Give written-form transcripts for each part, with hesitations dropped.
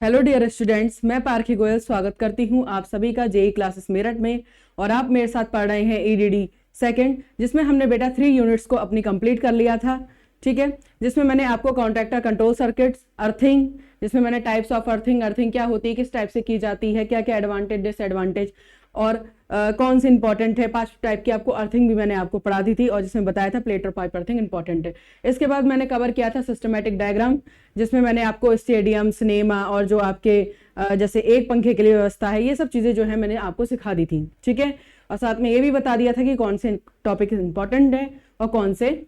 Hello dear students, मैं पारखी गोयल स्वागत करती हूं आप सभी का जेई क्लासेस मेरठ में। और आप मेरे साथ पढ़ रहे हैं ईडीडी सेकंड, जिसमें हमने बेटा 3 यूनिट्स को अपनी कंप्लीट कर लिया था। ठीक है, जिसमें मैंने आपको कॉन्ट्रैक्टर कंट्रोल सर्किट्स, अर्थिंग, जिसमें मैंने टाइप्स ऑफ अर्थिंग, अर्थिंग क्या होती है, किस टाइप से की जाती है, क्या क्या एडवांटेज डिसएडवांटेज और कौन सी इंपॉर्टेंट है, 5 टाइप की आपको अर्थिंग भी मैंने आपको पढ़ा दी थी और जिसमें बताया था प्लेट और पाइप अर्थिंग इंपॉर्टेंट है। इसके बाद मैंने कवर किया था सिस्टमैटिक डायग्राम, जिसमें मैंने आपको स्टेडियम, सिनेमा और जो आपके जैसे एक पंखे के लिए व्यवस्था है, ये सब चीजें जो है मैंने आपको सिखा दी थी। ठीक है, और साथ में ये भी बता दिया था कि कौन से टॉपिक इंपॉर्टेंट है और कौन से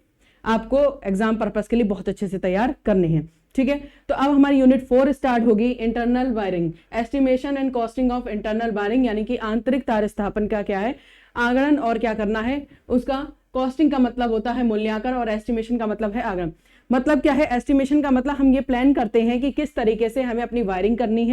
आपको एग्जाम पर्पस के लिए बहुत अच्छे से तैयार करने हैं। ठीक है, तो अब हमारी यूनिट 4 स्टार्ट होगी, internal wiring, estimation and costing of internal wiring, यानी कि आंतरिक तार स्थापन का क्या है, आगणन और क्या करना है उसका। कॉस्टिंग का मतलब होता है मूल्यांकन और एस्टिमेशन का मतलब है आगणन। मतलब क्या है, एस्टिमेशन का मतलब हम ये प्लान करते हैं कि किस तरीके से हमें अपनी वायरिंग करनी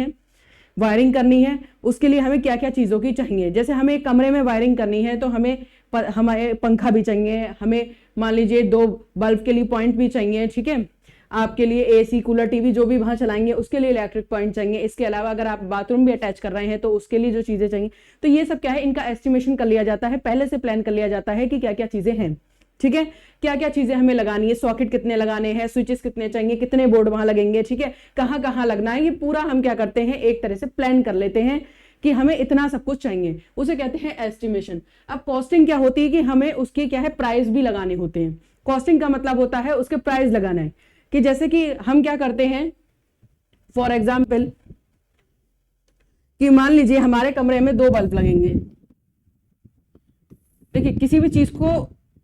है, उसके लिए हमें क्या क्या चीजों की चाहिए। जैसे हमें एक कमरे में वायरिंग करनी है तो हमें पंखा भी चाहिए, हमें मान लीजिए 2 बल्ब के लिए पॉइंट भी चाहिए। ठीक है, आपके लिए एसी, कूलर, टीवी जो भी वहां चलाएंगे उसके लिए इलेक्ट्रिक पॉइंट चाहिए। इसके अलावा अगर आप बाथरूम भी अटैच कर रहे हैं तो उसके लिए जो चीजें चाहिए, तो ये सब क्या है, इनका एस्टिमेशन कर लिया जाता है, पहले से प्लान कर लिया जाता है कि क्या क्या चीजें हैं। ठीक है, क्या क्या चीजें हमें लगानी है, सॉकेट कितने लगाने हैं, स्विचेस कितने चाहिए, कितने बोर्ड वहां लगेंगे। ठीक है, कहाँ कहाँ लगना है, ये पूरा हम क्या करते हैं, एक तरह से प्लान कर लेते हैं कि हमें इतना सब कुछ चाहिए, उसे कहते हैं एस्टिमेशन। अब कॉस्टिंग क्या होती है कि हमें उसके क्या है, प्राइस भी लगाने होते हैं। कॉस्टिंग का मतलब होता है उसके प्राइस लगाना है, कि जैसे कि हम क्या करते हैं, फॉर एग्जाम्पल कि मान लीजिए हमारे कमरे में 2 बल्ब लगेंगे। देखिए, किसी भी चीज को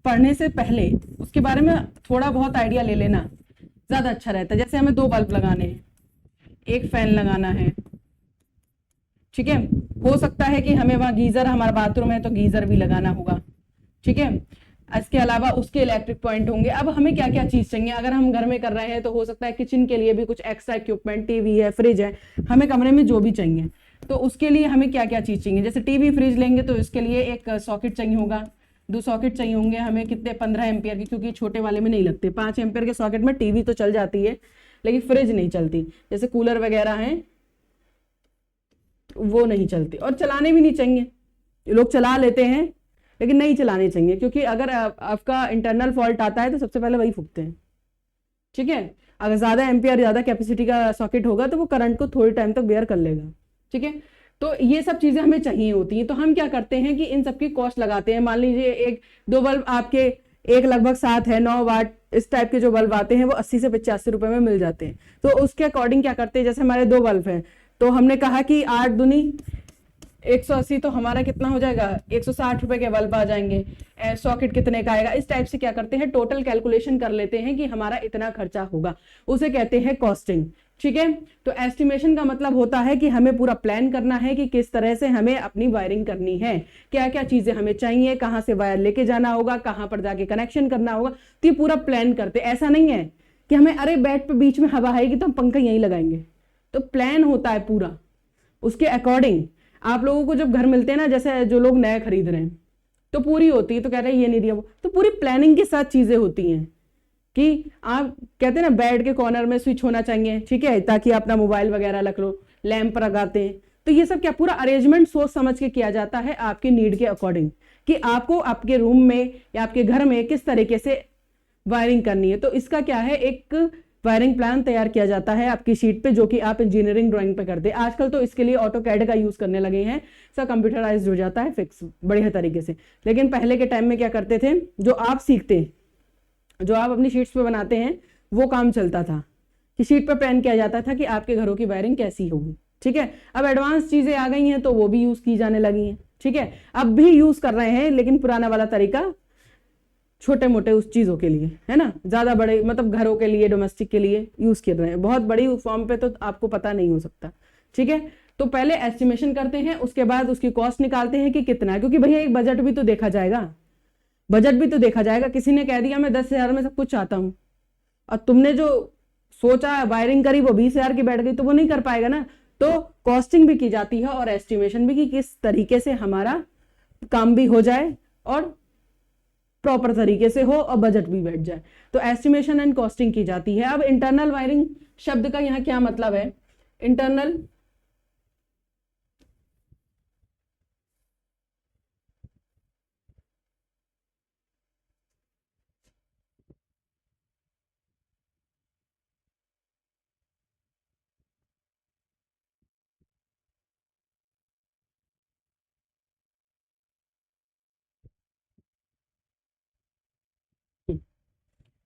पढ़ने से पहले उसके बारे में थोड़ा बहुत आइडिया ले लेना ज्यादा अच्छा रहता है। जैसे हमें 2 बल्ब लगाने हैं, एक फैन लगाना है। ठीक है, हो सकता है कि हमें वहां गीजर, हमारा बाथरूम है तो गीजर भी लगाना होगा। ठीक है, इसके अलावा उसके इलेक्ट्रिक पॉइंट होंगे। अब हमें क्या क्या चीज चाहिए, अगर हम घर में कर रहे हैं तो हो सकता है किचन के लिए भी कुछ एक्स्ट्रा इक्विपमेंट, टीवी है, फ्रिज है, हमें कमरे में जो भी चाहिए तो उसके लिए हमें क्या क्या चीज चाहिए। जैसे टीवी, फ्रिज लेंगे तो इसके लिए एक सॉकेट चाहिए होगा, 2 सॉकेट चाहिए होंगे हमें, कितने, 15 एम्पियर की, क्योंकि छोटे वाले में नहीं लगते। 5 एम्पियर के सॉकेट में टीवी तो चल जाती है लेकिन फ्रिज नहीं चलती। जैसे कूलर वगैरह है वो नहीं चलती और चलाने भी नहीं चाहिए। लोग चला लेते हैं लेकिन नहीं चलाने चाहिए, क्योंकि अगर आपका इंटरनल फॉल्ट आता है तो सबसे पहले वही फूकते हैं। ठीक है, अगर ज्यादा एम्पियर, ज्यादा कैपेसिटी का सॉकेट होगा तो वो करंट को थोड़ी टाइम तक बेयर कर लेगा। ठीक है, तो ये सब चीजें हमें चाहिए होती हैं। तो हम क्या करते हैं कि इन सबकी कॉस्ट लगाते हैं। मान लीजिए 2 बल्ब आपके, एक लगभग 7 है, 9 वाट, इस टाइप के जो बल्ब आते हैं वो 80 से 85 रुपए में मिल जाते हैं। तो उसके अकॉर्डिंग क्या करते हैं, जैसे हमारे 2 बल्ब हैं तो हमने कहा कि 8 दूनी 180, तो हमारा कितना हो जाएगा, 160 रुपए के बल्ब आ जाएंगे। सॉकेट कितने का आएगा, इस टाइप से क्या करते हैं, टोटल कैलकुलेशन कर लेते हैं कि हमारा इतना खर्चा होगा, उसे कहते हैं कॉस्टिंग। ठीक है, तो एस्टिमेशन का मतलब होता है कि हमें पूरा प्लान करना है कि किस तरह से हमें अपनी वायरिंग करनी है, क्या क्या चीजें हमें चाहिए, कहां से वायर लेके जाना होगा, कहां पर जाके कनेक्शन करना होगा। तो ये पूरा प्लान करते। ऐसा नहीं है कि हमें अरे बेड पे बीच में हवा आएगी तो हम पंखा यहीं लगाएंगे। तो प्लान होता है पूरा, उसके अकॉर्डिंग। आप लोगों को जब घर मिलते हैं ना, जैसे जो लोग नए खरीद रहे हैं तो पूरी होती है, तो कह रहे हैं ये नहीं दिया वो, तो पूरी प्लानिंग के साथ चीजें होती हैं कि आप कहते हैं ना बेड के कॉर्नर में स्विच होना चाहिए। ठीक है, ताकि अपना मोबाइल वगैरह रख लो, लैंप लगाते हैं। तो ये सब क्या पूरा अरेंजमेंट सोच समझ के किया जाता है आपकी नीड के अकॉर्डिंग, कि आपको आपके रूम में या आपके घर में किस तरीके से वायरिंग करनी है। तो इसका क्या है, एक वायरिंग प्लान तैयार किया जाता है आपकी शीट पे, जो कि आप इंजीनियरिंग ड्राइंग पे करते हैं। आजकल तो इसके लिए ऑटोकैड का यूज करने लगे हैं, सब कंप्यूटराइज्ड हो जाता है, फिक्स बढ़िया तरीके से। लेकिन पहले के टाइम में क्या करते थे, जो आप सीखते हैं, जो आप अपनी शीट्स पे बनाते हैं, वो काम चलता था कि शीट पे प्लान किया जाता था कि आपके घरों की वायरिंग कैसी होगी। ठीक है, अब एडवांस चीजें आ गई हैं तो वो भी यूज की जाने लगी हैं। ठीक है, अब भी यूज कर रहे हैं लेकिन पुराना वाला तरीका छोटे मोटे उस चीजों के लिए, है ना, ज्यादा बड़े मतलब घरों के लिए, डोमेस्टिक के लिए यूज कर रहे हैं। बहुत बड़ी फॉर्म पे तो आपको पता नहीं हो सकता। ठीक है, तो पहले एस्टिमेशन करते हैं, उसके बाद उसकी कॉस्ट निकालते हैं कि कितना है, क्योंकि भैया एक बजट भी तो देखा जाएगा, बजट भी तो देखा जाएगा। किसी ने कह दिया मैं 10,000 में सब कुछ चाहता हूं और तुमने जो सोचा वायरिंग करी वो 20,000 की बैठ गई, तो वो नहीं कर पाएगा ना। तो कॉस्टिंग भी की जाती है और एस्टिमेशन भी, कि किस तरीके से हमारा काम भी हो जाए और प्रॉपर तरीके से हो और बजट भी बैठ जाए। तो एस्टिमेशन एंड कॉस्टिंग की जाती है। अब इंटरनल वायरिंग शब्द का यहाँ क्या मतलब है, इंटरनल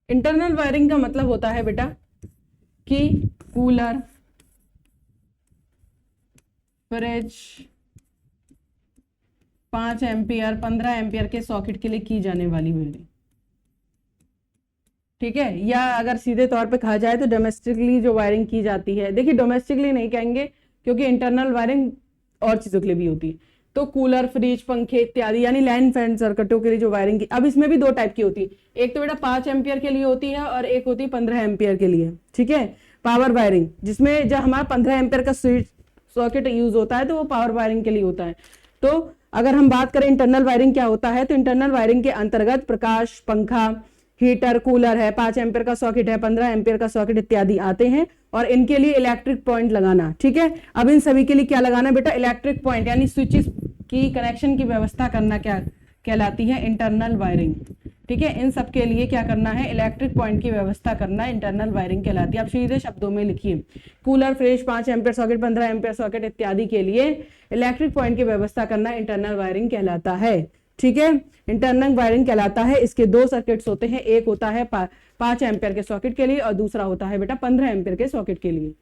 इंटरनल वायरिंग का मतलब होता है बेटा कि कूलर, फ्रिज 5 एम्पियर 15 एम्पियर के सॉकेट के लिए की जाने वाली वायरिंग, ठीक है। या अगर सीधे तौर पे कहा जाए तो डोमेस्टिकली जो वायरिंग की जाती है, देखिए डोमेस्टिकली नहीं कहेंगे क्योंकि इंटरनल वायरिंग और चीजों के लिए भी होती है। तो कूलर, फ्रिज, पंखे इत्यादि यानी लाइन फैन सर्किटों के लिए जो वायरिंग की, अब इसमें भी दो टाइप की होती है, एक तो बेटा 5 एम्पियर के लिए होती है और एक होती है 15 एम्पियर के लिए, ठीक है। पावर वायरिंग, जिसमें जब हमारा 15 एम्पियर का स्विच सॉकेट यूज होता है तो वो पावर वायरिंग के लिए होता है। तो अगर हम बात करें इंटरनल वायरिंग क्या होता है, तो इंटरनल वायरिंग के अंतर्गत प्रकाश, पंखा, हीटर, कूलर है, 5 एम्पियर का सॉकेट है, 15 एम्पियर का सॉकेट इत्यादि आते हैं और इनके लिए इलेक्ट्रिक पॉइंट लगाना, ठीक है। अब इन सभी के लिए क्या लगाना बेटा, इलेक्ट्रिक पॉइंट यानी स्विचेस की कनेक्शन की व्यवस्था करना क्या कहलाती है, इंटरनल वायरिंग, ठीक है। इन सब के लिए क्या करना है, इलेक्ट्रिक पॉइंट की व्यवस्था करना इंटरनल वायरिंग कहलाती है। आप सीधे शब्दों में लिखिए, cooler, fridge, 5 ampere socket, 15 ampere socket इत्यादि के लिए इलेक्ट्रिक पॉइंट की व्यवस्था करना इंटरनल वायरिंग कहलाता है, ठीक है। इंटरनल वायरिंग कहलाता है, इसके दो सर्किट्स होते हैं, एक होता है 5 एम्पियर के सॉकेट के लिए और दूसरा होता है बेटा 15 एम्पियर के सॉकेट के लिए।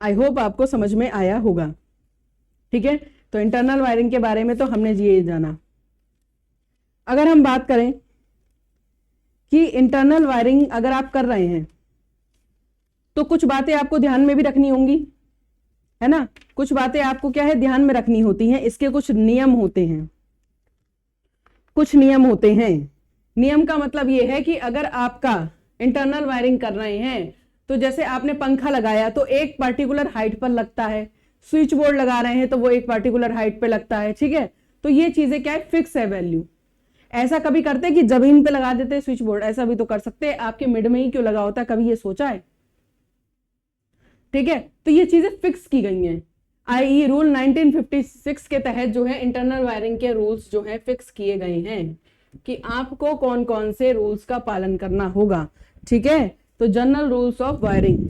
आई होप आपको समझ में आया होगा, ठीक है। तो इंटरनल वायरिंग के बारे में तो हमने ये जाना। अगर हम बात करें कि इंटरनल वायरिंग अगर आप कर रहे हैं तो कुछ बातें आपको ध्यान में भी रखनी होंगी, है ना। कुछ बातें आपको क्या है ध्यान में रखनी होती हैं, इसके कुछ नियम होते हैं, कुछ नियम होते हैं। नियम का मतलब ये है कि अगर आपका इंटरनल वायरिंग कर रहे हैं तो जैसे आपने पंखा लगाया तो एक पर्टिकुलर हाइट पर लगता है, स्विच बोर्ड लगा रहे हैं तो वो एक पर्टिकुलर हाइट पे लगता है, ठीक है। तो ये चीजें क्या है, फिक्स है वैल्यू। ऐसा कभी करते कि जमीन पे लगा देते स्विच बोर्ड, ऐसा भी तो कर सकते हैं, आपके मिड में ही क्यों लगा होता है, कभी ये सोचा है, ठीक है। तो ये चीजें फिक्स की गई हैं, आई रूल 1956 के तहत जो है इंटरनल वायरिंग के रूल्स जो है फिक्स किए गए हैं कि आपको कौन कौन से रूल्स का पालन करना होगा, ठीक है। तो जनरल रूल्स ऑफ वायरिंग,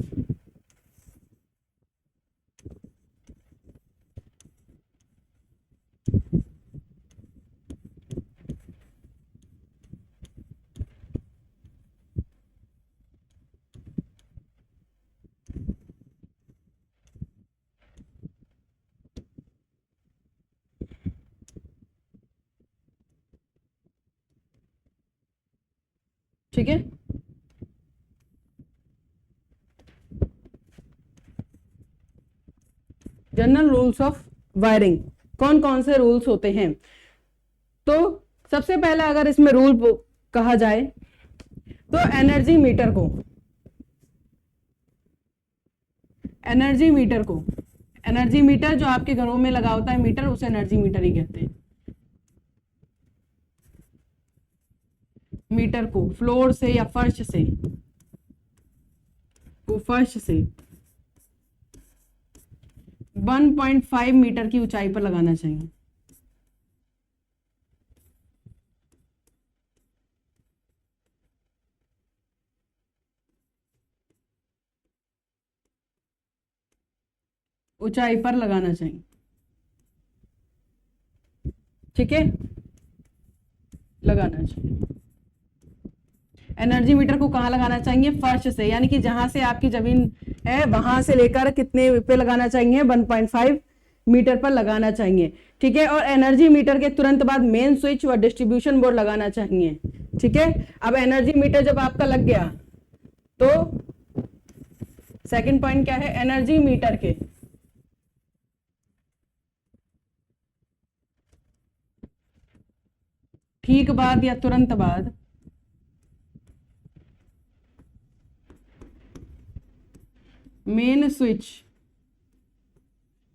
ठीक है। जनरल रूल्स ऑफ वायरिंग, कौन कौन से रूल्स होते हैं। तो सबसे पहला अगर इसमें रूल कहा जाए तो एनर्जी मीटर को, एनर्जी मीटर को, एनर्जी मीटर जो आपके घरों में लगा होता है मीटर, उसे एनर्जी मीटर ही कहते हैं। मीटर को फ्लोर से या फर्श से, को फर्श से 1.5 मीटर की ऊंचाई पर लगाना चाहिए। ऊंचाई पर लगाना चाहिए, ठीक है, लगाना चाहिए। एनर्जी मीटर को कहाँ लगाना चाहिए, फर्श से, यानी कि जहां से आपकी जमीन है वहां से लेकर कितने पे लगाना चाहिए, 1.5 मीटर पर लगाना चाहिए, ठीक है। और एनर्जी मीटर के तुरंत बाद मेन स्विच व डिस्ट्रीब्यूशन बोर्ड लगाना चाहिए, ठीक है। अब एनर्जी मीटर जब आपका लग गया तो सेकंड पॉइंट क्या है, एनर्जी मीटर के ठीक बाद या तुरंत बाद मेन स्विच,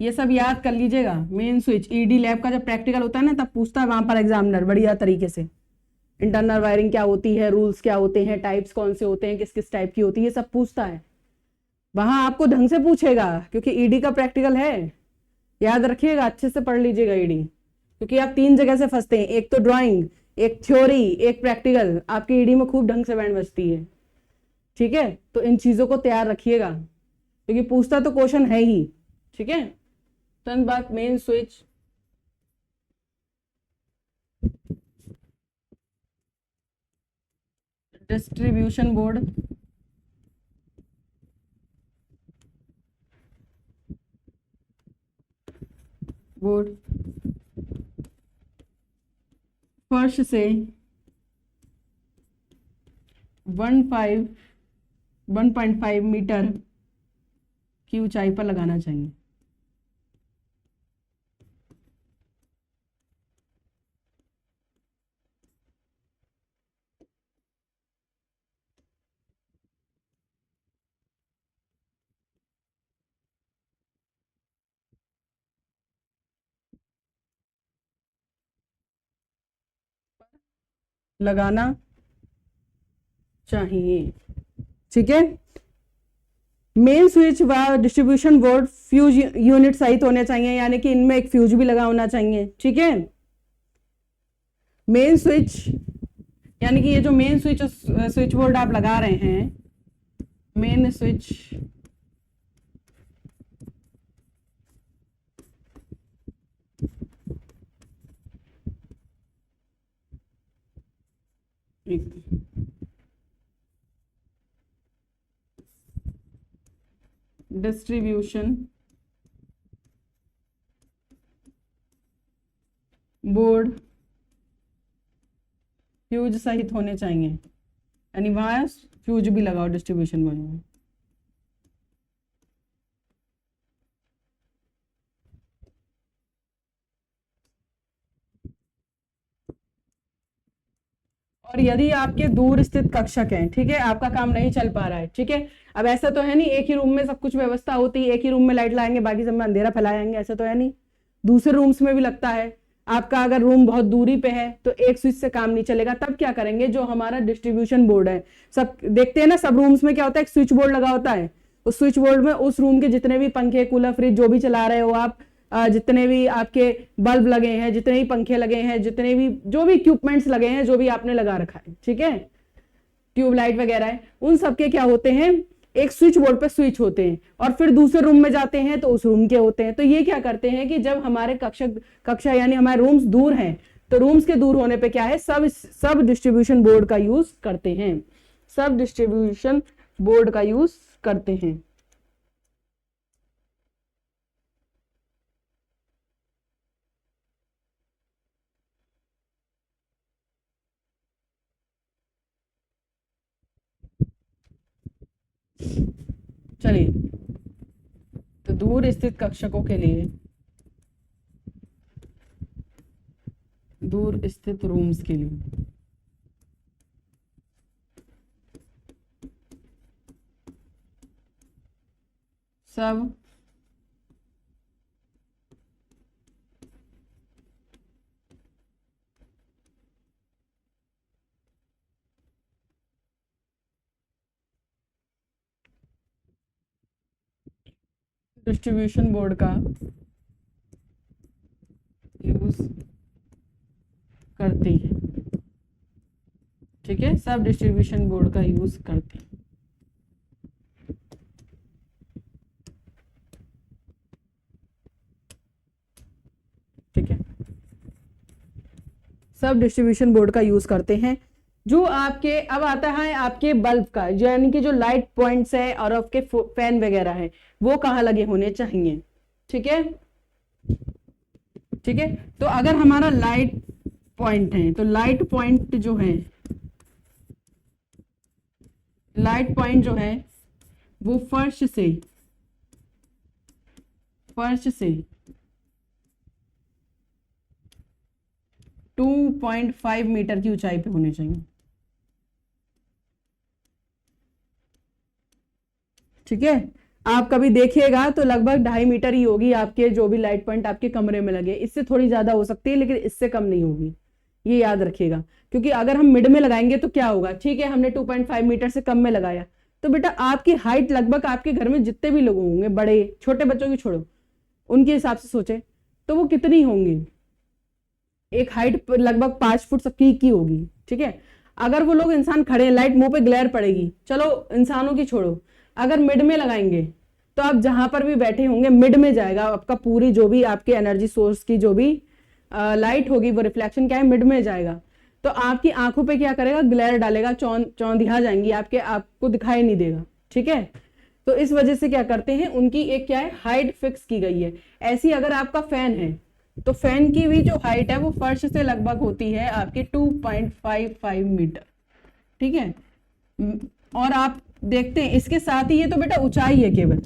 ये सब याद कर लीजिएगा। मेन स्विच, ईडी लैब का जब प्रैक्टिकल होता है ना तब पूछता है वहां पर एग्जामिनर बढ़िया तरीके से, इंटरनल वायरिंग क्या होती है, रूल्स क्या होते हैं, टाइप्स कौन से होते हैं, किस किस टाइप की होती है, ये सब पूछता है। वहां आपको ढंग से पूछेगा क्योंकि ईडी का प्रैक्टिकल है, याद रखिएगा, अच्छे से पढ़ लीजिएगा ईडी, क्योंकि आप 3 जगह से फंसते हैं, एक तो ड्राइंग, एक थ्योरी, एक प्रैक्टिकल, आपकी ईडी में खूब ढंग से बैंड बजती है। ठीक है, तो इन चीजों को तैयार रखिएगा क्योंकि पूछता तो क्वेश्चन है ही। ठीक है, तो बात मेन स्विच, डिस्ट्रीब्यूशन बोर्ड, फर्श से 1.5 मीटर की ऊंचाई पर लगाना चाहिए। लगाना चाहिए। ठीक है, मेन स्विच व डिस्ट्रीब्यूशन बोर्ड फ्यूज यूनिट सहित होने चाहिए, यानी कि इनमें एक फ्यूज भी लगा होना चाहिए। ठीक है, मेन स्विच यानी कि ये जो मेन स्विच बोर्ड आप लगा रहे हैं, main switch distribution board fuse सहित होने चाहिए, यानी वहां फ्यूज भी लगाओ डिस्ट्रीब्यूशन बोर्ड में। और यदि आपके दूर स्थित कक्षक हैं, ठीक है, आपका काम नहीं चल पा रहा है, ठीक है, अब ऐसा तो है नहीं एक ही रूम में सब कुछ व्यवस्था होती है, एक ही रूम में लाइट लाएंगे बाकी सब में अंधेरा फैलाएंगे, ऐसा तो है नहीं, दूसरे रूम्स में भी लगता है। आपका अगर रूम बहुत दूरी पे है तो एक स्विच से काम नहीं चलेगा, तब क्या करेंगे, जो हमारा डिस्ट्रीब्यूशन बोर्ड है, सब देखते हैं ना, सब रूम्स में क्या होता है, एक स्विच बोर्ड लगा होता है, उस स्विच बोर्ड में उस रूम के जितने भी पंखे, कूलर, फ्रिज जो भी चला रहे हो आप, जितने भी आपके बल्ब लगे हैं, जितने भी पंखे लगे हैं, जितने भी जो भी इक्विपमेंट्स लगे हैं, जो भी आपने लगा रखा है, ठीक है, ट्यूबलाइट वगैरह है, उन सबके क्या होते हैं, एक स्विच बोर्ड पे स्विच होते हैं, और फिर दूसरे रूम में जाते हैं तो उस रूम के होते हैं। तो ये क्या करते हैं कि जब हमारे कक्षा यानी हमारे रूम्स दूर हैं, तो रूम्स के दूर होने पे क्या है, सब डिस्ट्रीब्यूशन बोर्ड का यूज करते हैं, सब डिस्ट्रीब्यूशन बोर्ड का यूज करते हैं। चलिए, तो दूर स्थित कक्षकों के लिए, दूर स्थित रूम्स के लिए सब डिस्ट्रीब्यूशन बोर्ड का यूज करते हैं। ठीक है, सब डिस्ट्रीब्यूशन बोर्ड का यूज करते हैं। ठीक है, सब डिस्ट्रीब्यूशन बोर्ड का यूज करते हैं। जो आपके अब आता है आपके बल्ब का, यानी कि जो लाइट पॉइंट्स है और आपके फैन वगैरह है, वो कहाँ लगे होने चाहिए। ठीक है, ठीक है, तो अगर हमारा लाइट पॉइंट है, तो लाइट पॉइंट जो है, लाइट पॉइंट जो है वो फर्श से 2.5 मीटर की ऊंचाई पे होने चाहिए। ठीक है, आप कभी देखिएगा तो लगभग 2.5 मीटर ही होगी आपके जो भी लाइट पॉइंट आपके कमरे में लगे, इससे थोड़ी ज्यादा हो सकती है लेकिन इससे कम नहीं होगी। ये याद रखिएगा, क्योंकि अगर हम मिड में लगाएंगे तो क्या होगा, ठीक है हमने 2.5 मीटर से कम में लगाया, तो बेटा आपकी हाइट लगभग आपके घर में जितने भी लोग होंगे, बड़े छोटे बच्चों की छोड़ो, उनके हिसाब से सोचे तो वो कितनी होंगी, एक हाइट लगभग 5 फुट सबकी की होगी, ठीक है। अगर वो लोग इंसान खड़े हैं, लाइट मुंह पे ग्लेयर पड़ेगी, चलो इंसानों की छोड़ो, अगर मिड में लगाएंगे तो आप जहां पर भी बैठे होंगे मिड में जाएगा आपका, पूरी जो भी आपके एनर्जी सोर्स की जो भी लाइट होगी वो रिफ्लेक्शन क्या है, मिड में जाएगा, तो आपकी आंखों पे क्या करेगा, ग्लेयर डालेगा, चौंधिया जाएंगी आपके, आपको दिखाई नहीं देगा, ठीक है। तो इस वजह से क्या करते हैं, उनकी एक क्या है हाइट फिक्स की गई है। ऐसी अगर आपका फैन है तो फैन की भी जो हाइट है वो फर्श से लगभग होती है आपके 2.55 मीटर, ठीक है। और आप देखते हैं इसके साथ ही ये तो बेटा ऊंचाई है केवल,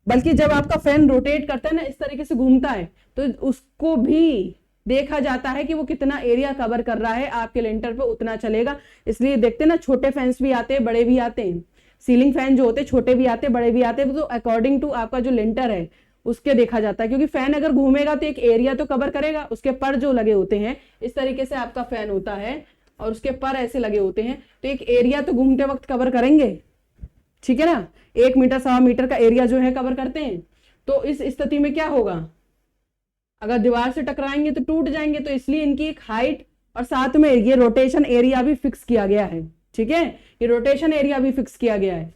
बल्कि जब आपका फैन रोटेट करता है ना, इस तरीके से घूमता है, तो उसको भी देखा जाता है कि वो कितना एरिया कवर कर रहा है, आपके लेंटर पे उतना चलेगा। इसलिए देखते हैं ना, छोटे फैंस भी आते हैं, बड़े भी आते हैं, सीलिंग फैन जो होते हैं छोटे भी आते हैं, बड़े भी आते हैं, तो अकॉर्डिंग टू आपका जो लेंटर है उसके देखा जाता है, क्योंकि फैन अगर घूमेगा तो एक एरिया तो कवर करेगा, उसके पर जो लगे होते हैं, इस तरीके से आपका फैन होता है और उसके पर ऐसे लगे होते हैं, तो एक एरिया तो घूमते वक्त कवर करेंगे, ठीक है ना, 1 मीटर 1.25 मीटर का एरिया जो है कवर करते हैं। तो इस स्थिति में क्या होगा, अगर दीवार से टकराएंगे तो टूट जाएंगे, तो इसलिए इनकी एक हाइट और साथ में ये रोटेशन एरिया भी फिक्स किया गया है, ठीक है, ये रोटेशन एरिया भी फिक्स किया गया है।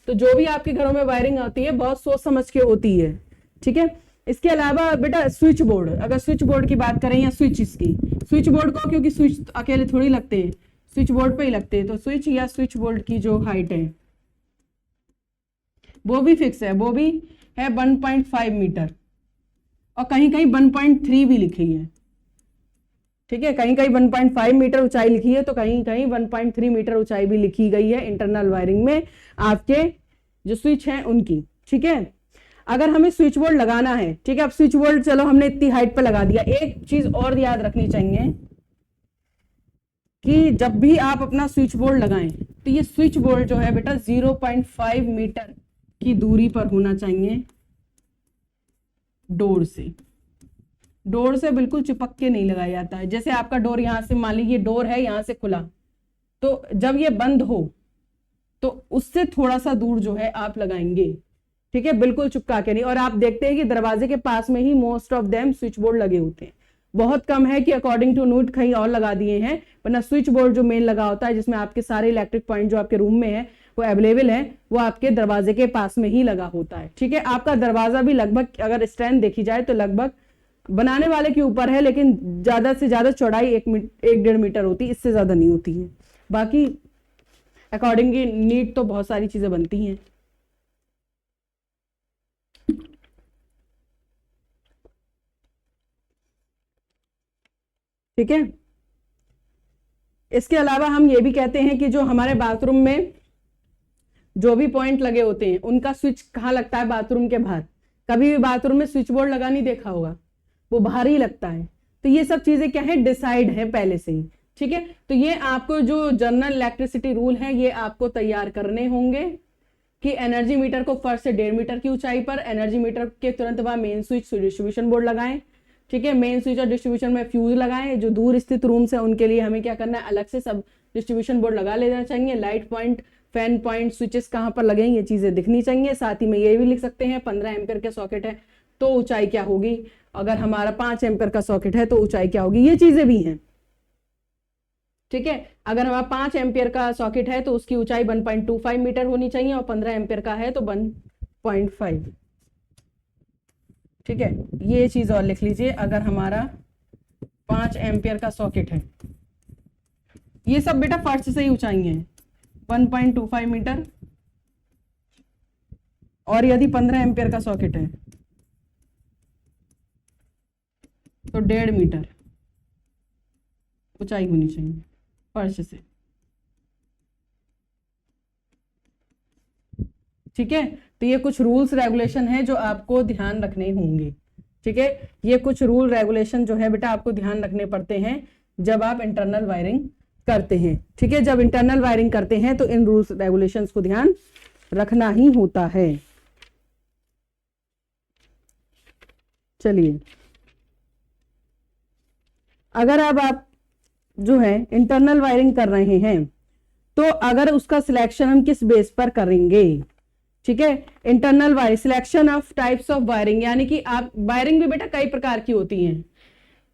तो जो भी आपके घरों में वायरिंग आती है बहुत सोच समझ के होती है, ठीक है। इसके अलावा बेटा स्विच बोर्ड, अगर स्विच बोर्ड की बात करें या स्विच की, स्विच बोर्ड को, क्योंकि स्विच अकेले थोड़ी लगते हैं, स्विच बोर्ड पे ही लगते हैं, तो स्विच या स्विच बोर्ड की जो हाइट है वो भी फिक्स है, वो भी है 1.5 मीटर, और कहीं कहीं 1.3 भी लिखी है, ठीक है, कहीं कहीं 1.5 मीटर ऊंचाई लिखी है, तो कहीं कहीं 1.3 मीटर ऊंचाई भी लिखी गई है इंटरनल वायरिंग में आपके जो स्विच हैं उनकी, ठीक है। अगर हमें स्विच बोर्ड लगाना है, ठीक है, अब स्विच बोर्ड चलो हमने इतनी हाइट पे लगा दिया, एक चीज और याद रखनी चाहिए कि जब भी आप अपना स्विच बोर्ड लगाएं तो ये स्विच बोर्ड जो है बेटा 0.5 मीटर की दूरी पर होना चाहिए डोर से। डोर से बिल्कुल चिपक के नहीं लगाया जाता है, जैसे आपका डोर यहां से, मान लीजिए डोर है यहां से खुला, तो जब ये बंद हो तो उससे थोड़ा सा दूर जो है आप लगाएंगे, ठीक है, बिल्कुल चिपका के नहीं। और आप देखते हैं कि दरवाजे के पास में ही most of them switchboard लगे होते हैं, बहुत कम है कि अकॉर्डिंग टू नीड कहीं और लगा दिए हैं, वरना स्विच बोर्ड जो मेन लगा होता है जिसमें आपके सारे इलेक्ट्रिक पॉइंट जो आपके रूम में है वो अवेलेबल है, वो आपके दरवाजे के पास में ही लगा होता है, ठीक है। आपका दरवाजा भी लगभग अगर स्ट्रेंथ देखी जाए तो लगभग बनाने वाले के ऊपर है, लेकिन ज्यादा से ज्यादा चौड़ाई 1.5 मीटर होती है, इससे ज्यादा नहीं होती है। बाकी अकॉर्डिंग नीड तो बहुत सारी चीजें बनती हैं, ठीक है। इसके अलावा हम ये भी कहते हैं कि जो हमारे बाथरूम में जो भी पॉइंट लगे होते हैं उनका स्विच कहाँ लगता है, बाथरूम के बाहर। कभी भी बाथरूम में स्विच बोर्ड लगा नहीं देखा होगा, वो बाहर ही लगता है। तो ये सब चीजें क्या है, डिसाइड है पहले से ही, ठीक है। तो ये आपको जो जनरल इलेक्ट्रिसिटी रूल है ये आपको तैयार करने होंगे कि एनर्जी मीटर को फर्स्ट से 1.5 मीटर की ऊंचाई पर, एनर्जी मीटर के तुरंत बाद मेन स्विच डिस्ट्रीब्यूशन बोर्ड लगाएं, ठीक है। मेन स्विच और डिस्ट्रीब्यूशन में फ्यूज लगाएं, जो दूर स्थित रूम से उनके लिए हमें क्या करना है, अलग से सब डिस्ट्रीब्यूशन बोर्ड लगा लेना चाहिए। Light point, fan point, switches कहाँ पर लगे ये चीजें दिखनी चाहिए। साथ ही में ये भी लिख सकते हैं 15 एम्पियर का सॉकेट है तो ऊंचाई क्या होगी, अगर हमारा 5 एम्पियर का सॉकेट है तो ऊंचाई क्या होगी, ये चीजें भी हैं, ठीक है। अगर हमारा 5 एम्पियर का सॉकेट है तो उसकी ऊंचाई 1.25 मीटर होनी चाहिए, और 15 एम्पियर का है तो 1.5, ठीक है। ये चीज और लिख लीजिए, अगर हमारा 5 एम्पियर का सॉकेट है, ये सब बेटा फर्श से ही ऊंचाई है 1.25 मीटर, और यदि 15 एम्पियर का सॉकेट है तो 1.5 मीटर ऊंचाई होनी चाहिए फर्श से, ठीक है। तो ये कुछ रूल्स रेगुलेशन है जो आपको ध्यान रखने होंगे, ठीक है। ये कुछ रूल रेगुलेशन जो है बेटा आपको ध्यान रखने पड़ते हैं जब आप इंटरनल वायरिंग करते हैं, ठीक है। जब इंटरनल वायरिंग करते हैं तो इन रूल्स रेगुलेशंस को ध्यान रखना ही होता है। चलिए, अगर अब आप जो है इंटरनल वायरिंग कर रहे हैं, तो अगर उसका सिलेक्शन हम किस बेस पर करेंगे, ठीक है, internal wiring, selection of types of wiring, यानी कि आप वायरिंग भी बेटा कई प्रकार की होती हैं।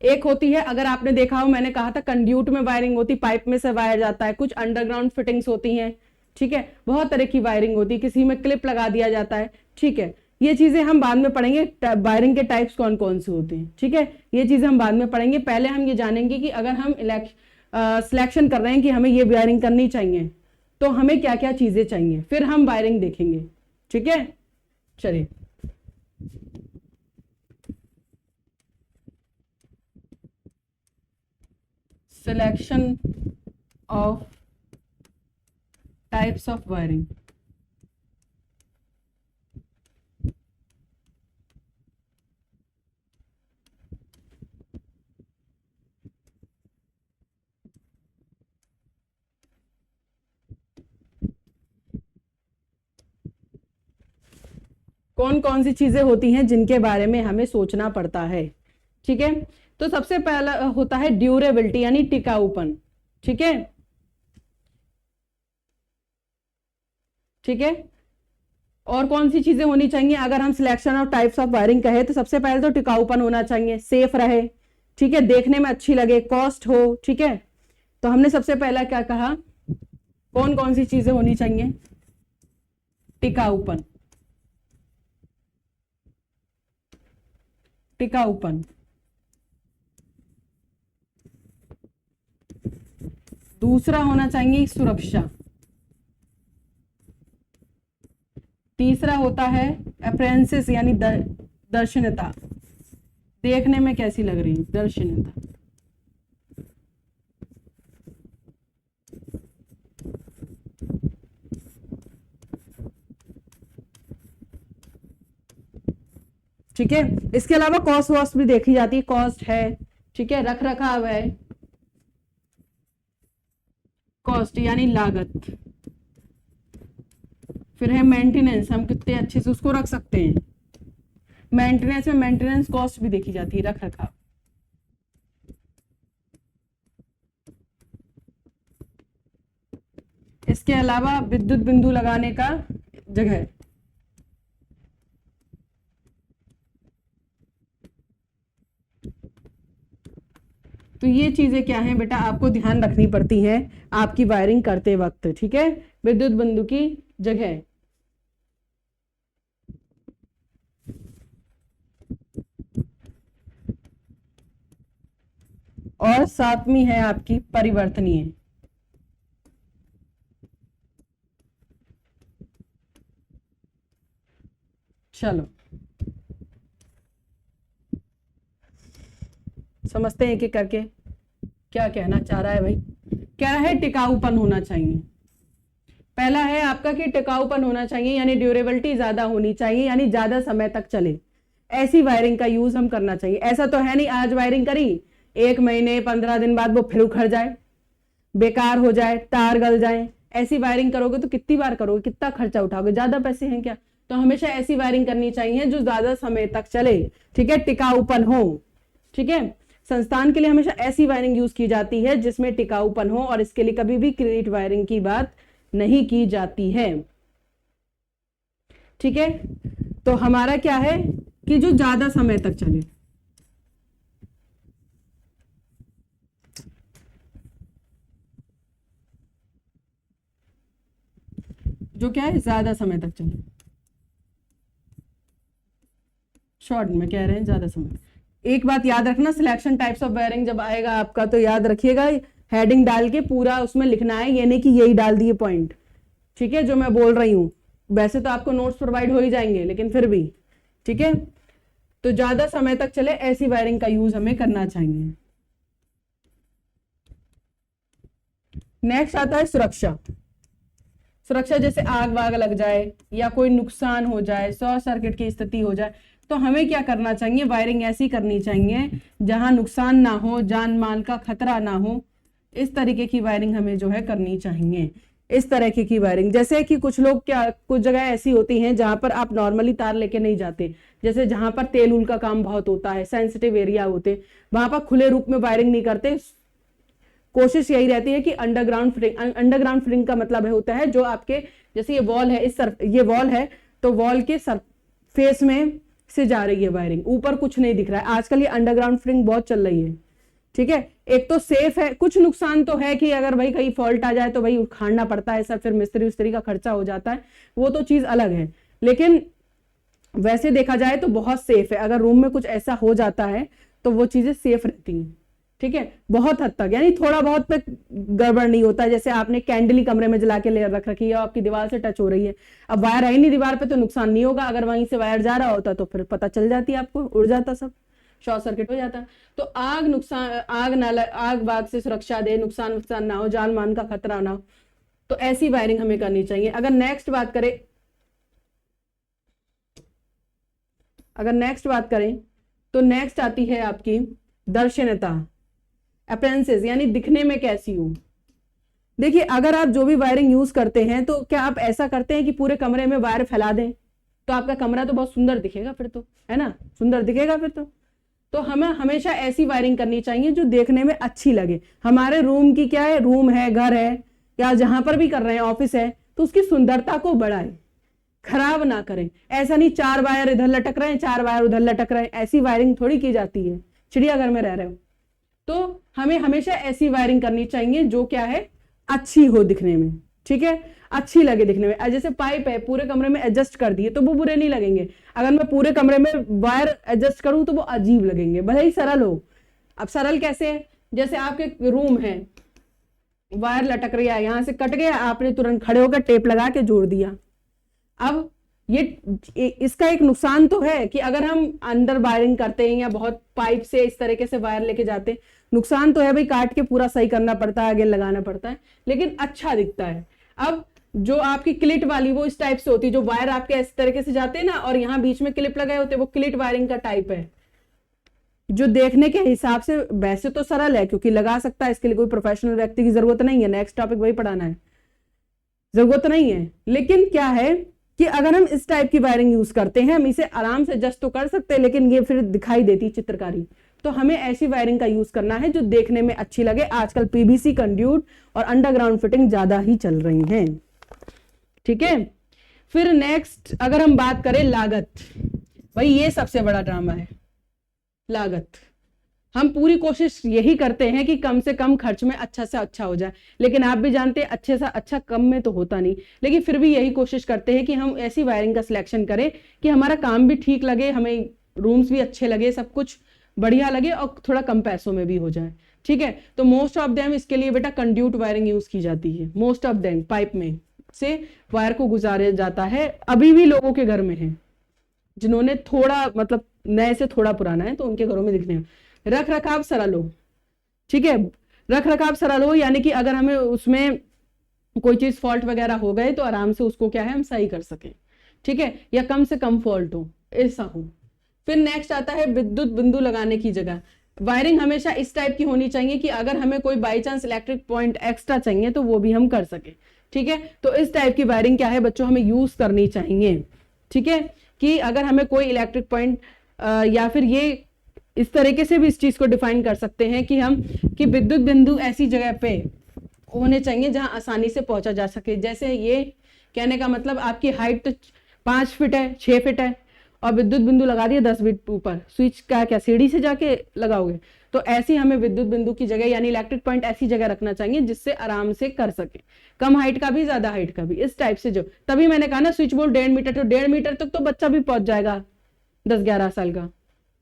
एक होती है, अगर आपने देखा हो, मैंने कहा था कंड्यूट में वायरिंग होती, पाइप में से वायर जाता है, कुछ अंडरग्राउंड फिटिंग्स होती हैं, ठीक है, बहुत तरह की वायरिंग होती है, किसी में क्लिप लगा दिया जाता है, ठीक है, ये चीजें हम बाद में पढ़ेंगे, वायरिंग के टाइप्स कौन कौन से होते हैं, ठीक है, ये चीजें हम बाद में पढ़ेंगे। पहले हम ये जानेंगे कि अगर हम सिलेक्शन कर रहे हैं कि हमें ये वायरिंग करनी चाहिए, तो हमें क्या क्या चीजें चाहिए, फिर हम वायरिंग देखेंगे, ठीक है। चलिए, selection of types of wiring. कौन कौन सी चीजें होती हैं जिनके बारे में हमें सोचना पड़ता है, ठीक है। तो सबसे पहला होता है ड्यूरेबिलिटी, यानी टिकाऊपन, ठीक है, ठीक है। और कौन सी चीजें होनी चाहिए अगर हम selection of types of wiring कहे, तो सबसे पहले तो टिकाऊपन होना चाहिए, सेफ रहे, ठीक है, देखने में अच्छी लगे, कॉस्ट हो, ठीक है। तो हमने सबसे पहला क्या कहा, कौन कौन सी चीजें होनी चाहिए, टिकाऊपन, टिकाऊपन। दूसरा होना चाहिए सुरक्षा। तीसरा होता है अपीयरेंसेस, यानी दर्शनीयता, देखने में कैसी लग रही है, दर्शनीयता। ठीक है, इसके अलावा कॉस्ट वॉस्ट भी देखी जाती है, कॉस्ट है, ठीक है, रख रखाव है, कॉस्ट यानी लागत, फिर है मेंटेनेंस, हम कितने अच्छे से उसको रख सकते हैं, मेंटेनेंस में मेंटेनेंस कॉस्ट भी देखी जाती है, रख रखाव। इसके अलावा विद्युत बिंदु लगाने का जगह, तो ये चीजें क्या हैं बेटा, आपको ध्यान रखनी पड़ती हैं आपकी वायरिंग करते वक्त, ठीक है। विद्युत बिंदु की जगह, और सातवीं है आपकी परिवर्तनीय। चलो समझते हैं एक एक करके क्या कहना चाह रहा है भाई। क्या है, टिकाऊपन होना चाहिए। पहला है आपका कि टिकाऊपन होना चाहिए, यानी ड्यूरेबिलिटी ज्यादा होनी चाहिए, यानी ज्यादा समय तक चले, ऐसी वायरिंग का यूज हम करना चाहिए। ऐसा तो है नहीं आज वायरिंग करी, 1 महीने 15 दिन बाद वो फिर उखड़ जाए, बेकार हो जाए, तार गल जाए। ऐसी वायरिंग करोगे तो कितनी बार करोगे, कितना खर्चा उठाओगे, ज्यादा पैसे हैं क्या। तो हमेशा ऐसी वायरिंग करनी चाहिए जो ज्यादा समय तक चले, ठीक है, टिकाऊपन हो, ठीक है। संस्थान के लिए हमेशा ऐसी वायरिंग यूज की जाती है जिसमें टिकाऊपन हो, और इसके लिए कभी भी क्रेडिट वायरिंग की बात नहीं की जाती है, ठीक है। तो हमारा क्या है कि जो ज्यादा समय तक चले, जो क्या है ज्यादा समय तक चले, शॉर्ट में कह रहे हैं ज्यादा समय। एक बात याद रखना, सिलेक्शन टाइप्स ऑफ वायरिंग जब आएगा आपका तो याद रखिएगा, हेडिंग डाल के पूरा उसमें लिखना है, ये नहीं कि यही डाल दिए पॉइंट, ठीक है, जो मैं बोल रही हूं। वैसे तो आपको नोट्स प्रोवाइड हो ही जाएंगे, लेकिन फिर भी, ठीक है। तो ज्यादा समय तक चले ऐसी वायरिंग का यूज हमें करना चाहिए। नेक्स्ट आता है सुरक्षा। सुरक्षा जैसे आग वाग लग जाए या कोई नुकसान हो जाए, शॉर्ट सर्किट की स्थिति हो जाए, तो हमें क्या करना चाहिए, वायरिंग ऐसी करनी चाहिए जहां नुकसान ना हो, जान माल का खतरा ना हो। इस तरीके की वायरिंग हमें जो है करनी चाहिए, इस तरह की वायरिंग। जैसे कि कुछ लोग क्या, कुछ जगह ऐसी होती हैं जहां पर आप नॉर्मली तार लेके नहीं जाते, जैसे जहां पर तेल उल का काम बहुत होता है, सेंसिटिव एरिया होते, वहां पर खुले रूप में वायरिंग नहीं करते, कोशिश यही रहती है कि अंडरग्राउंड फिटिंग का मतलब होता है जो आपके, जैसे ये वॉल है, ये वॉल है तो वॉल के सरफेस में से जा रही है वायरिंग, ऊपर कुछ नहीं दिख रहा है। आजकल ये अंडरग्राउंड फिटिंग बहुत चल रही है, ठीक है। एक तो सेफ है, कुछ नुकसान तो है कि अगर भाई कहीं फॉल्ट आ जाए तो भाई उखाड़ना पड़ता है सब, फिर मिस्त्री उस्त्री का खर्चा हो जाता है, वो तो चीज अलग है। लेकिन वैसे देखा जाए तो बहुत सेफ है। अगर रूम में कुछ ऐसा हो जाता है तो वो चीजें सेफ रहती हैं, ठीक है, बहुत हद तक। यानी थोड़ा बहुत पे गड़बड़ नहीं होता है। जैसे आपने कैंडल ही कमरे में जला के ले रख रखी है, आपकी दीवार से टच हो रही है, अब वायर है ही नहीं दीवार पे तो नुकसान नहीं होगा। अगर वहीं से वायर जा रहा होता तो फिर पता चल जाती, आपको उड़ जाता, सब शॉर्ट सर्किट हो जाता। तो आग वाग से सुरक्षा दे, नुकसान ना हो, जान मान का खतरा ना हो, तो ऐसी वायरिंग हमें करनी चाहिए। अगर नेक्स्ट बात करें तो नेक्स्ट आती है आपकी दर्शनता, अपेरेंसेस, यानी दिखने में कैसी हो। देखिए, अगर आप जो भी वायरिंग यूज करते हैं तो क्या आप ऐसा करते हैं कि पूरे कमरे में वायर फैला दें, तो आपका कमरा तो बहुत सुंदर दिखेगा फिर तो, है ना, सुंदर दिखेगा फिर तो हमें हमेशा ऐसी वायरिंग करनी चाहिए जो देखने में अच्छी लगे। हमारे रूम की क्या है, रूम है, घर है, या जहां पर भी कर रहे हैं, ऑफिस है, तो उसकी सुंदरता को बढ़ाएं, खराब ना करें। ऐसा नहीं 4 वायर इधर लटक रहे हैं, 4 वायर उधर लटक रहे हैं, ऐसी वायरिंग थोड़ी की जाती है। चिड़ियाघर में रह रहे हो तो हमें हमेशा ऐसी वायरिंग करनी चाहिए जो क्या है, अच्छी हो दिखने में, ठीक है, अच्छी लगे दिखने में। जैसे पाइप है, पूरे कमरे में एडजस्ट कर दिए तो वो बुरे नहीं लगेंगे। अगर मैं पूरे कमरे में वायर एडजस्ट करूं तो वो अजीब लगेंगे, भले ही सरल हो। अब सरल कैसे है, जैसे आपके रूम है, वायर लटक रही है, यहां से कट गया, आपने तुरंत खड़े होकर टेप लगा के जोड़ दिया। अब इसका एक नुकसान तो है कि अगर हम अंदर वायरिंग करते हैं या बहुत पाइप से इस तरीके से वायर लेके जाते हैं, नुकसान तो है भाई, काट के पूरा सही करना पड़ता है, आगे लगाना पड़ता है, लेकिन अच्छा दिखता है। अब जो आपकी क्लिट वाली वो इस टाइप से होती है, जो वायर आपके इस तरीके से जाते हैं ना, और यहाँ बीच में क्लिप लगाए होते हैं, वो क्लिट वायरिंग का टाइप है, जो देखने के हिसाब से वैसे तो सरल है क्योंकि लगा सकता है, इसके लिए कोई प्रोफेशनल व्यक्ति की जरूरत नहीं है। नेक्स्ट टॉपिक वही पढ़ाना है, जरूरत नहीं है। लेकिन क्या है कि अगर हम इस टाइप की वायरिंग यूज करते हैं, हम इसे आराम से एडजस्ट तो कर सकते हैं, लेकिन ये फिर दिखाई देती चित्रकारी। तो हमें ऐसी वायरिंग का यूज करना है जो देखने में अच्छी लगे। आजकल पीवीसी कंड्यूट और अंडरग्राउंड फिटिंग ज्यादा ही चल रही हैं, ठीक है। फिर नेक्स्ट अगर हम बात करें लागत, भाई ये सबसे बड़ा ड्रामा है, लागत। हम पूरी कोशिश यही करते हैं कि कम से कम खर्च में अच्छा से अच्छा हो जाए, लेकिन आप भी जानते हैं अच्छे से अच्छा कम में तो होता नहीं। लेकिन फिर भी यही कोशिश करते हैं कि हम ऐसी वायरिंग का सिलेक्शन करें कि हमारा काम भी ठीक लगे, हमें रूम्स भी अच्छे लगे, सब कुछ बढ़िया लगे और थोड़ा कम पैसों में भी हो जाए, ठीक है। तो मोस्ट ऑफ देम इसके लिए बेटा कंड्यूट वायरिंग यूज की जाती है। मोस्ट ऑफ देम पाइप में से वायर को गुजारा जाता है, अभी भी लोगों के घर में है, जिन्होंने थोड़ा मतलब नए से थोड़ा पुराना है तो उनके घरों में दिखने। रख रखाव सरल हो, ठीक है, रख रखाव सरल हो, यानी कि अगर हमें उसमें कोई चीज फॉल्ट वगैरह हो गए तो आराम से उसको क्या है हम सही कर सकें, ठीक है, या कम से कम फॉल्ट हो, ऐसा हो। फिर नेक्स्ट आता है विद्युत बिंदु लगाने की जगह। वायरिंग हमेशा इस टाइप की होनी चाहिए कि अगर हमें कोई by chance electric point extra चाहिए तो वो भी हम कर सके, ठीक है। तो इस टाइप की वायरिंग क्या है बच्चों हमें यूज करनी चाहिए, ठीक है, कि अगर हमें कोई इलेक्ट्रिक पॉइंट या फिर ये इस तरीके से भी इस चीज को डिफाइन कर सकते हैं कि हम कि विद्युत बिंदु ऐसी जगह पे होने चाहिए जहां आसानी से पहुंचा जा सके। जैसे ये कहने का मतलब आपकी हाइट तो 5 फीट है, 6 फीट है और विद्युत बिंदु लगा दिया 10 फीट ऊपर, स्विच का क्या सीढ़ी से जाके लगाओगे, तो ऐसी हमें विद्युत बिंदु की जगह यानी इलेक्ट्रिक पॉइंट ऐसी जगह रखना चाहिए जिससे आराम से कर सके, कम हाइट का भी ज्यादा हाइट का भी, इस टाइप से। जो तभी मैंने कहा ना स्विच बोर्ड 1.5 मीटर, तो 1.5 मीटर तक तो बच्चा भी पहुंच जाएगा 10-11 साल का,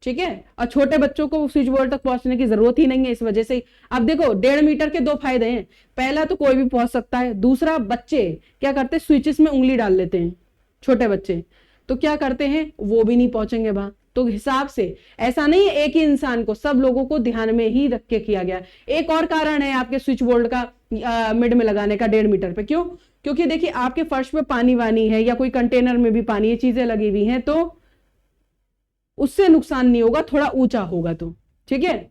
ठीक है। और छोटे बच्चों को स्विच बोर्ड तक पहुंचने की जरूरत ही नहीं है, इस वजह से। अब देखो 1.5 मीटर के 2 फायदे हैं, पहला तो कोई भी पहुंच सकता है, दूसरा बच्चे क्या करते हैं स्विचेस में उंगली डाल लेते हैं, छोटे बच्चे तो क्या करते हैं वो भी नहीं पहुंचेंगे वहां। तो हिसाब से ऐसा नहीं है एक ही इंसान को, सब लोगों को ध्यान में ही रख के किया गया। एक और कारण है आपके स्विच बोर्ड का मिड में लगाने का 1.5 मीटर पे, क्यों? क्योंकि देखिए आपके फर्श पे पानी वानी है या कोई कंटेनर में भी पानी, ये चीजें लगी हुई हैं तो उससे नुकसान नहीं होगा, थोड़ा ऊंचा होगा तो, ठीक है।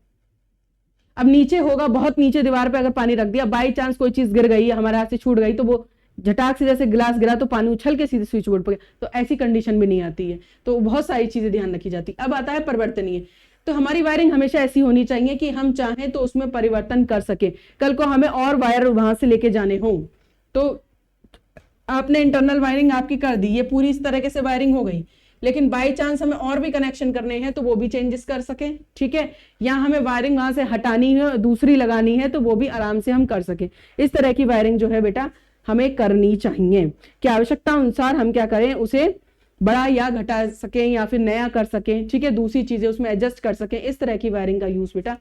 अब नीचे होगा, बहुत नीचे दीवार पे अगर पानी रख दिया, बाई चांस कोई चीज गिर गई, हमारे हाथ से छूट गई, तो वो झटाक से जैसे गिलास गिरा तो पानी उछल के सीधे स्विच बोर्ड पर, तो ऐसी कंडीशन भी नहीं आती है। तो बहुत सारी चीजें ध्यान रखी जाती। अब आता है परिवर्तनीय। तो हमारी वायरिंग हमेशा ऐसी होनी चाहिए कि हम चाहें तो उसमें परिवर्तन कर सके। कल को हमें और वायर वहां से लेके जाने हों तो आपने इंटरनल वायरिंग आपकी कर दी, ये पूरी इस तरीके से वायरिंग हो गई, लेकिन बाई चांस हमें और भी कनेक्शन करने हैं तो वो भी चेंजेस कर सके, ठीक है, या हमें वायरिंग वहां से हटानी है दूसरी लगानी है तो वो भी आराम से हम कर सके। इस तरह की वायरिंग जो है बेटा हमें करनी चाहिए कि आवश्यकता अनुसार हम क्या करें, उसे बड़ा या घटा सकें या फिर नया कर सकें, ठीक है, दूसरी चीजें उसमें एडजस्ट कर सकें। इस तरह की वायरिंग का यूज बेटा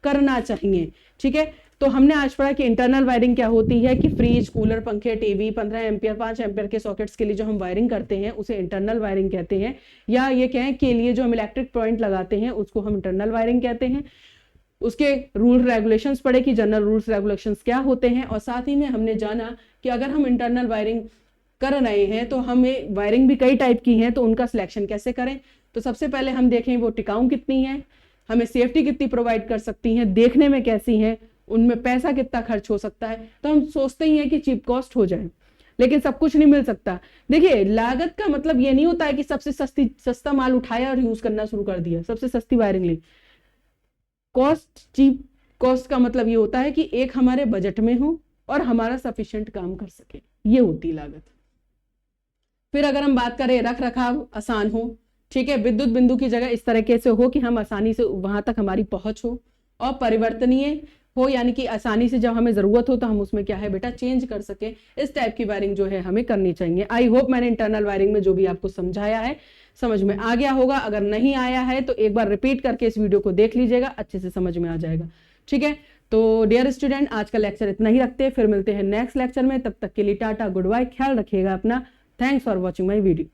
करना चाहिए, ठीक है। तो हमने आज पढ़ा कि इंटरनल वायरिंग क्या होती है, कि फ्रिज, कूलर, पंखे, टीवी 15 एम्पियर 5 एम्पियर के सॉकेट्स के लिए जो हम वायरिंग करते हैं उसे इंटरनल वायरिंग कहते हैं, या ये कहें के लिए जो हम इलेक्ट्रिक पॉइंट लगाते हैं उसको हम इंटरनल वायरिंग कहते हैं। उसके रूल रेगुलेशंस पढ़े कि जनरल रूल्स रेगुलेशंस क्या होते हैं, और साथ ही में हमने जाना कि अगर हम इंटरनल वायरिंग कर रहे हैं तो हमें वायरिंग भी कई टाइप की हैं तो उनका सिलेक्शन कैसे करें। तो सबसे पहले हम देखें वो टिकाऊ कितनी है, हमें सेफ्टी कितनी प्रोवाइड कर सकती हैं, देखने में कैसी हैं, उनमें पैसा कितना खर्च हो सकता है। तो हम सोचते ही हैं कि चीप कॉस्ट हो जाए, लेकिन सब कुछ नहीं मिल सकता। देखिए लागत का मतलब ये नहीं होता है कि सबसे सस्ता माल उठाया और यूज करना शुरू कर दिया, सबसे सस्ती वायरिंग ली। कॉस्ट, चीप कॉस्ट का मतलब ये होता है कि एक हमारे बजट में हो और हमारा सफिशिएंट काम कर सके, ये होती लागत। फिर अगर हम बात करें रख रखाव आसान हो, ठीक है, विद्युत बिंदु की जगह इस तरीके से हो कि हम आसानी से वहां तक हमारी पहुंच हो, और परिवर्तनीय हो यानी कि आसानी से जब हमें जरूरत हो तो हम उसमें क्या है बेटा चेंज कर सके। इस टाइप की वायरिंग जो है हमें करनी चाहिए। आई होप मैंने इंटरनल वायरिंग में जो भी आपको समझाया है समझ में आ गया होगा। अगर नहीं आया है तो एक बार रिपीट करके इस वीडियो को देख लीजिएगा, अच्छे से समझ में आ जाएगा, ठीक है। तो डियर स्टूडेंट आज का लेक्चर इतना ही रखते हैं, फिर मिलते हैं नेक्स्ट लेक्चर में। तब तक के लिए टाटा, गुड बाय, ख्याल रखिएगा अपना। Thanks for watching my video.